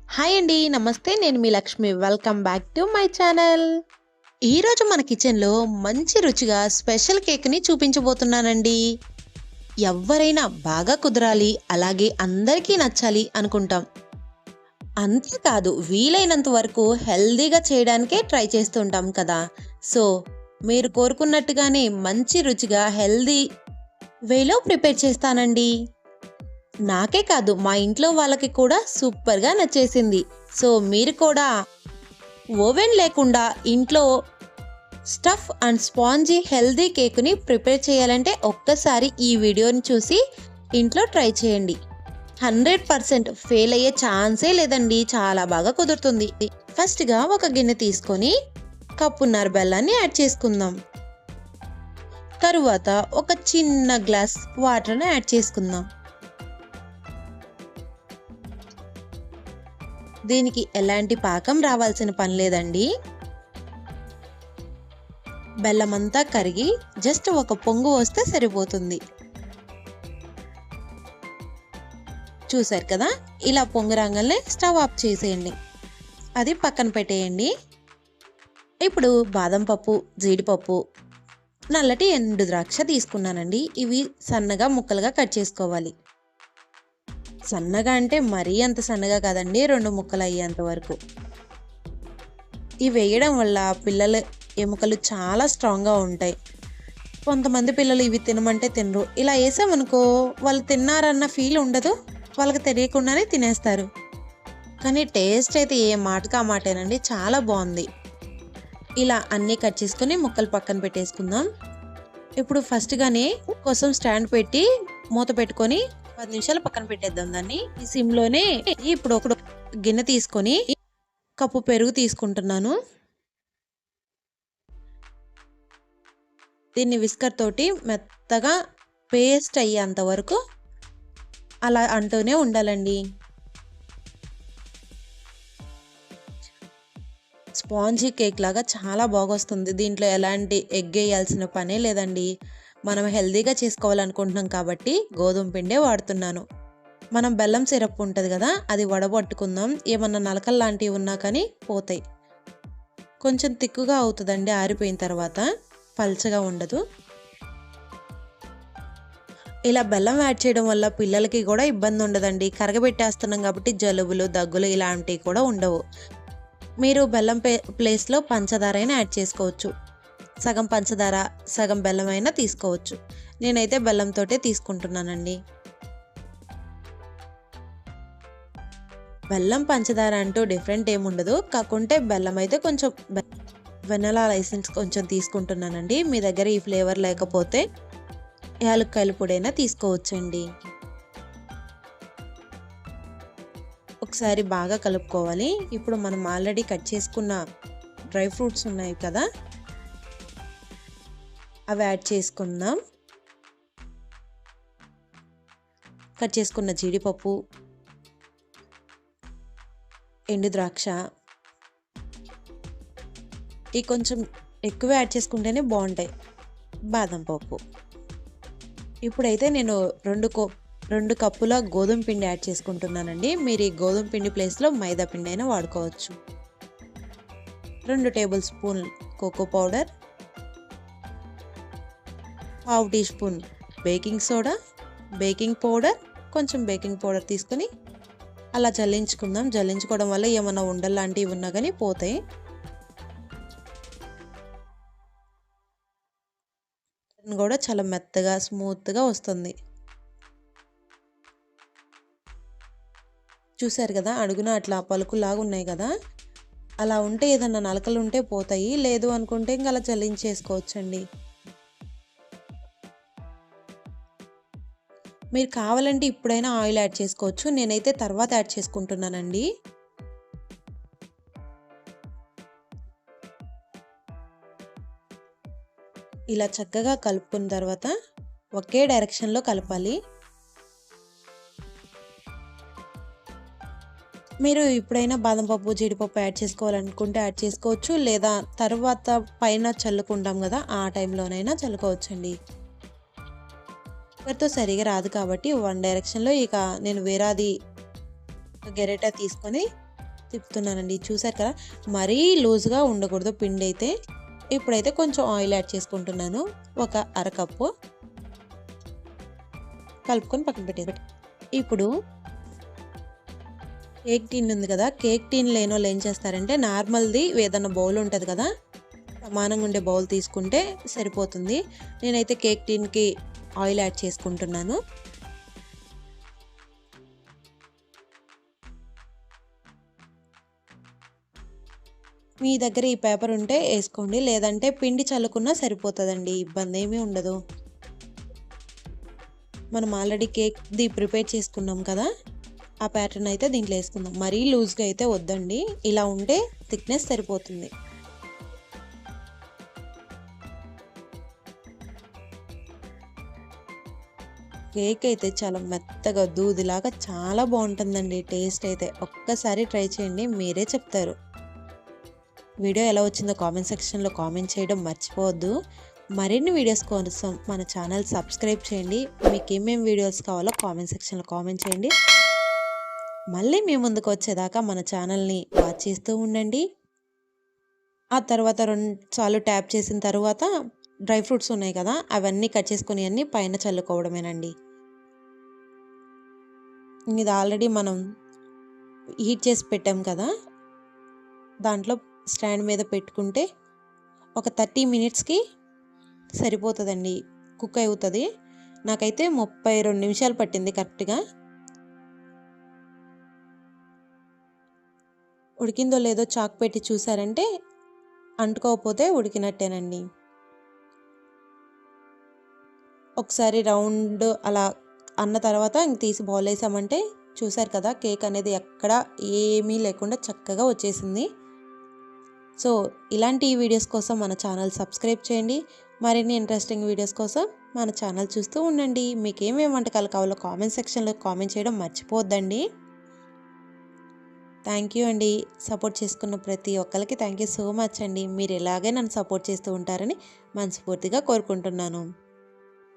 Hi అండి. నమస్తే. నేను మీ Lakshmi. Welcome back to my channel. ఈరోజు మన కిచెన్‌లో మంచి రుచిగా స్పెషల్ కేక్‌ని చూపించబోతున్నానండి. ఎవ్వరైనా బాగా కుదరాలి, అలాగే అందరికీ నచ్చాలి అనుకుంటాం. అంతేకాదు వీలైనంత వరకు హెల్తీగా చేయడానికే ట్రై చేస్తుంటాం కదా! సో, మీరు కోరుకున్నట్టుగానే మంచి రుచిగా హెల్తీ వేలో ప్రిపేర్ చేస్తానండి. నాకే కాదు మా ఇంట్లో వాళ్ళకి కూడా సూపర్‌గా నచ్చేసింది. సో, మీరు కూడా ఓవెన్ లేకుండా ఇంట్లో స్టఫ్ అండ్ స్పాంజీ హెల్తీ కేక్‌ని ప్రిపేర్ చేయాలంటే ఒక్కసారి ఈ వీడియోని చూసి ఇంట్లో ట్రై చేయండి. 100% ఫెయిల్ అయ్యే ఛాన్సే లేదండి. చాలా బాగా కుదురుతుంది. ఫస్ట్‌గా ఒక గిన్నె తీసుకొని కప్పున్నర బెల్లాన్ని యాడ్ చేసుకుందాం. తరువాత ఒక చిన్న గ్లాస్ వాటర్‌ని యాడ్ చేసుకుందాం. దీనికి ఎలాంటి పాకం రావాల్సిన పని లేదండి. బెల్లమంతా కరిగి జస్ట్ ఒక పొంగు వస్తే సరిపోతుంది. చూసారు కదా! ఇలా పొంగు రాగానే స్టవ్ ఆఫ్ చేసేయండి. అది పక్కన పెట్టేయండి. ఇప్పుడు బాదం పప్పు, జీడిపప్పు, నల్లటి ఎండు ద్రాక్ష తీసుకున్నానండి. ఇవి సన్నగా ముక్కలుగా కట్ చేసుకోవాలి. సన్నగా అంటే మరీ అంత సన్నగా కాదండి, 2 ముక్కలు అయ్యేంత వరకు. ఇవి వేయడం వల్ల పిల్లల ఎముకలు చాలా స్ట్రాంగ్‌గా ఉంటాయి. కొంతమంది పిల్లలు ఇవి తినమంటే తినరు. ఇలా వేసామనుకో వాళ్ళు తిన్నారన్న ఫీల్ ఉండదు. వాళ్ళకి తెలియకుండానే తినేస్తారు. కానీ టేస్ట్ అయితే ఏ మాటకి ఆ మాటేనండి. చాలా బాగుంది. ఇలా అన్నీ కట్ చేసుకొని ముక్కలు పక్కన పెట్టేసుకుందాం. ఇప్పుడు ఫస్ట్‌గానే కోసం స్టాండ్ పెట్టి మూత పెట్టుకొని 10 నిమిషాలు పక్కన పెట్టేద్దాం దాన్ని. ఈ సిమ్‌లోనే ఇప్పుడు ఒక గిన్నె తీసుకొని కప్పు పెరుగు తీసుకుంటున్నాను. దీన్ని విస్కర్ తోటి మెత్తగా పేస్ట్ అయ్యేంత వరకు అలా అంటూనే ఉండాలండి. స్పాంజీ కేక్ లాగా చాలా బాగొస్తుంది. దీంట్లో ఎలాంటి ఎగ్ వేయాల్సిన పనే లేదండి. మనం హెల్తీగా చేసుకోవాలనుకుంటున్నాం కాబట్టి గోధుమ పిండే వాడుతున్నాను. మనం బెల్లం సిరప్ ఉంటుంది కదా, అది వడబట్టుకుందాం. ఏమన్నా నలకలు లాంటివి ఉన్నా కానీ పోతాయి. కొంచెం తిక్కుగా అవుతుందండి ఆరిపోయిన తర్వాత, పల్చగా ఉండదు. ఇలా బెల్లం యాడ్ చేయడం వల్ల పిల్లలకి కూడా ఇబ్బంది ఉండదండి. కరగబెట్టేస్తున్నాం కాబట్టి జలుబులు, దగ్గులు ఇలాంటివి కూడా ఉండవు. మీరు బెల్లం ప్లేస్‌లో పంచదార అయినా యాడ్ చేసుకోవచ్చు. సగం పంచదార, సగం బెల్లం అయినా తీసుకోవచ్చు. నేనైతే బెల్లంతోటే తీసుకుంటున్నానండి. బెల్లం, పంచదార అంటూ డిఫరెంట్ ఏముండదు. కాకుంటే బెల్లం అయితే కొంచెం వెనిలా ఎసెన్స్ కొంచెం తీసుకుంటున్నానండి. మీ దగ్గర ఈ ఫ్లేవర్ లేకపోతే యాలక్కాయల పొడైనా తీసుకోవచ్చండి. ఒకసారి బాగా కలుపుకోవాలి. ఇప్పుడు మనం ఆల్రెడీ కట్ చేసుకున్న డ్రై ఫ్రూట్స్ ఉన్నాయి కదా, అవి యాడ్ చేసుకుందాం. కట్ చేసుకున్న జీడిపప్పు, ఎండు ద్రాక్ష, ఇవి కొంచెం ఎక్కువ యాడ్ చేసుకుంటేనే బాగుంటాయి. బాదం పప్పు. ఇప్పుడైతే నేను 2 కప్పుల గోధుమ పిండి యాడ్ చేసుకుంటున్నానండి. మీరు ఈ గోధుమ పిండి ప్లేస్‌లో మైదా పిండి అయినా వాడుకోవచ్చు. 2 tablespoon cocoa powder, ½ teaspoon baking soda, baking powder, కొంచెం బేకింగ్ పౌడర్ తీసుకొని అలా జల్లించుకుందాం. జల్లించుకోవడం వల్ల ఏమన్నా ఉండలు లాంటివి ఉన్నా కానీ పోతాయి. కూడా చాలా మెత్తగా, స్మూత్‌గా వస్తుంది. చూసారు కదా, అడుగున అట్లా పలుకులాగా ఉన్నాయి కదా, అలా ఉంటే ఏదన్నా నలకలు ఉంటే పోతాయి. లేదు అనుకుంటే ఇంక అలా జల్లించేసుకోవచ్చండి. మీరు కావాలంటే ఇప్పుడైనా ఆయిల్ యాడ్ చేసుకోవచ్చు. నేనైతే తర్వాత యాడ్ చేసుకుంటున్నానండి. ఇలా చక్కగా కలుపుకున్న తర్వాత ఒకే డైరెక్షన్‌లో కలపాలి. మీరు ఇప్పుడైనా బాదం పప్పు, జీడిపప్పు యాడ్ చేసుకోవాలనుకుంటే యాడ్ చేసుకోవచ్చు. లేదా తర్వాత పైన చల్లుకుంటాం కదా, ఆ టైంలోనైనా చల్లుకోవచ్చండి. కుక్కర్‌తో సరిగా రాదు కాబట్టి వన్ డైరెక్షన్‌లో ఇక నేను వేరేది గెరిట తీసుకొని తిప్పుతున్నానండి. చూసారు కదా, మరీ లూజ్గా ఉండకూడదు పిండి అయితే. ఇప్పుడైతే కొంచెం ఆయిల్ యాడ్ చేసుకుంటున్నాను. ఒక అరకప్పు కలుపుకొని పక్కన పెట్టేది. ఇప్పుడు కేక్ టిన్ ఉంది కదా, కేక్ టిన్ లేనోళ్ళు ఏం చేస్తారంటే నార్మల్ది ఏదైనా బౌల్ ఉంటుంది కదా, సమానంగా ఉండే బౌల్ తీసుకుంటే సరిపోతుంది. నేనైతే కేక్ టిన్కి ఆయిల్ యాడ్ చేసుకుంటున్నాను. మీ దగ్గర ఈ పేపర్ ఉంటే వేసుకోండి, లేదంటే పిండి చల్లుకున్నా సరిపోతుందండి, ఇబ్బంది ఏమీ ఉండదు. మనం ఆల్రెడీ కేక్ది ప్రిపేర్ చేసుకున్నాం కదా, ఆ ప్యాటర్న్ అయితే దీంట్లో వేసుకుందాం. మరీ లూజ్గా అయితే వద్దండి, ఇలా ఉంటే థిక్నెస్ సరిపోతుంది. కేక్ అయితే చాలా మెత్తగా దూదిలాగా చాలా బాగుంటుందండి. టేస్ట్ అయితే ఒక్కసారి ట్రై చేయండి, మీరే చెప్తారు. వీడియో ఎలా వచ్చిందో కామెంట్ సెక్షన్లో కామెంట్ చేయడం మర్చిపోవద్దు. మరిన్ని వీడియోస్ కోసం మన ఛానల్ సబ్స్క్రైబ్ చేయండి. మీకు ఏమేమి వీడియోస్ కావాలో కామెంట్ సెక్షన్లో కామెంట్ చేయండి. మళ్ళీ మీ ముందుకు వచ్చేదాకా మన ఛానల్ని వాచ్ చేస్తూ ఉండండి. ఆ తర్వాత 2 సార్లు ట్యాప్ చేసిన తర్వాత డ్రై ఫ్రూట్స్ ఉన్నాయి కదా, అవన్నీ కట్ చేసుకుని అన్నీ పైన చల్లుకోవడమేనండి. ఇది ఆల్రెడీ మనం హీట్ చేసి పెట్టాం కదా, దాంట్లో స్టాండ్ మీద పెట్టుకుంటే ఒక 30 మినిట్స్కి సరిపోతుందండి, కుక్ అవుతుంది. నాకైతే 32 నిమిషాలు పట్టింది కరెక్ట్గా. ఉడికిందో లేదో చాక్ పెట్టి చూసారంటే అంటుకోకపోతే ఉడికినట్టేనండి. ఒకసారి రౌండ్ అలా అన్న తర్వాత ఇంక తీసి బౌల్ వేసామంటే చూసారు కదా, కేక్ అనేది ఎక్కడ ఏమీ లేకుండా చక్కగా వచ్చేసింది. సో ఇలాంటి వీడియోస్ కోసం మన ఛానల్ సబ్స్క్రైబ్ చేయండి. మరిన్ని ఇంట్రెస్టింగ్ వీడియోస్ కోసం మన ఛానల్ చూస్తూ ఉండండి. మీకు ఏమేమి వంటకాలు కావాలో కామెంట్ సెక్షన్లో కామెంట్ చేయడం మర్చిపోవద్దండి. థ్యాంక్ యూ అండి. సపోర్ట్ చేసుకున్న ప్రతి ఒక్కరికి థ్యాంక్ యూ సో మచ్ అండి. మీరు ఇలాగే నన్ను సపోర్ట్ చేస్తూ ఉంటారని మనస్ఫూర్తిగా కోరుకుంటున్నాను.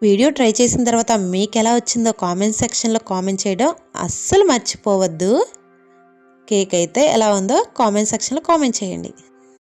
వీడియో ట్రై చేసిన తర్వాత మీకు ఎలా వచ్చిందో కామెంట్ సెక్షన్లో కామెంట్ చేయడం అస్సలు మర్చిపోవద్దు. కేక్ అయితే ఎలా ఉందో కామెంట్ సెక్షన్లో కామెంట్ చేయండి.